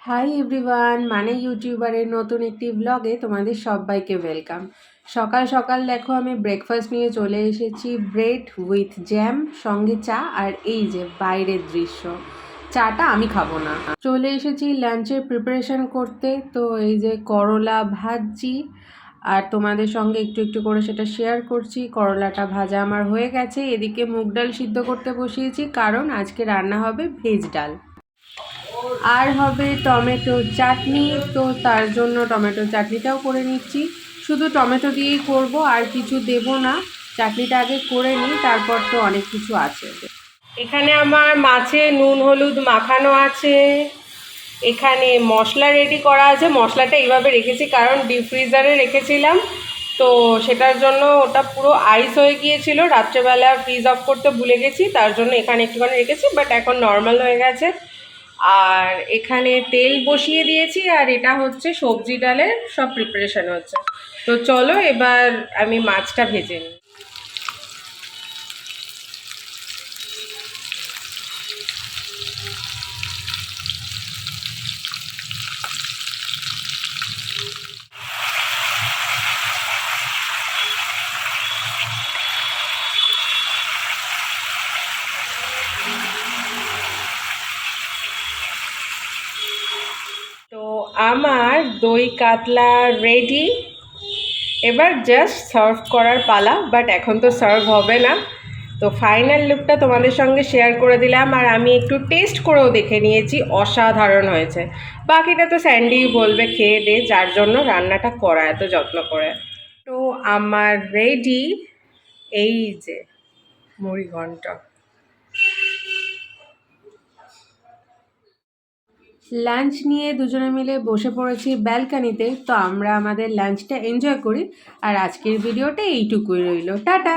Hi everyone, মানে ইউটিউবারের নতুন একটি ব্লগে তোমাদের সবাইকে ওয়েলকাম। সকাল সকাল দেখো আমি ব্রেকফাস্ট নিয়ে চলে এসেছি, ব্রেড উইথ জ্যাম, সঙ্গে চা। আর এই যে বাইরের দৃশ্য, চাটা আমি খাবো না। চলে এসেছি লাঞ্চের প্রিপারেশন করতে। তো এই যে করলা ভাজছি আর তোমাদের সঙ্গে একটু একটু করে সেটা শেয়ার করছি। করলাটা ভাজা আমার হয়ে গেছে। এদিকে মুগ ডাল সিদ্ধ করতে বসিয়েছি, কারণ আজকে রান্না হবে ভেজ ডাল। আর হবে টমেটো চাটনি, তো তার জন্য টমেটো চাটনিটাও করে নিচ্ছি। শুধু টমেটো দিয়েই করব, আর কিছু দেব না। চাটনিটা আগে করে নিই, তারপর তো অনেক কিছু আছে। এখানে আমার মাছে নুন হলুদ মাখানো আছে। এখানে মশলা রেডি করা আছে। মশলাটা এইভাবে রেখেছি কারণ ডিপ ফ্রিজারে রেখেছিলাম, তো সেটার জন্য ওটা পুরো আইস হয়ে গিয়েছিল। রাত্রেবেলা ফ্রিজ অফ করতে ভুলে গেছি, তার জন্য এখানে একটুখানি রেখেছি, বাট এখন নর্মাল হয়ে গেছে। আর এখানে তেল বসিয়ে দিয়েছি, আর এটা হচ্ছে সবজি ডালের সব প্রিপারেশন হচ্ছে। তো চলো এবার আমি মাছটা ভেজে নিই। তো আমার দই কাতলা রেডি, এবার জাস্ট সার্ভ করার পালা। বাট এখন তো সার্ভ হবে না, তো ফাইনাল লুকটা তোমাদের সঙ্গে শেয়ার করে দিলাম। আর আমি একটু টেস্ট করেও দেখে নিয়েছি, অসাধারণ হয়েছে। বাকিটা তো স্যান্ডি বলবে খেয়ে দে, যার জন্য রান্নাটা করা এত যত্ন করে। তো আমার রেডি, এই যে মুড়ি ঘন্ট। লাঞ্চ নিয়ে দুজনে মিলে বসে পড়েছি ব্যালকানিতে। তো আমরা আমাদের লাঞ্চটা এনজয় করি। আর আজকের ভিডিওটা এইটুকুই রইল, টাটা।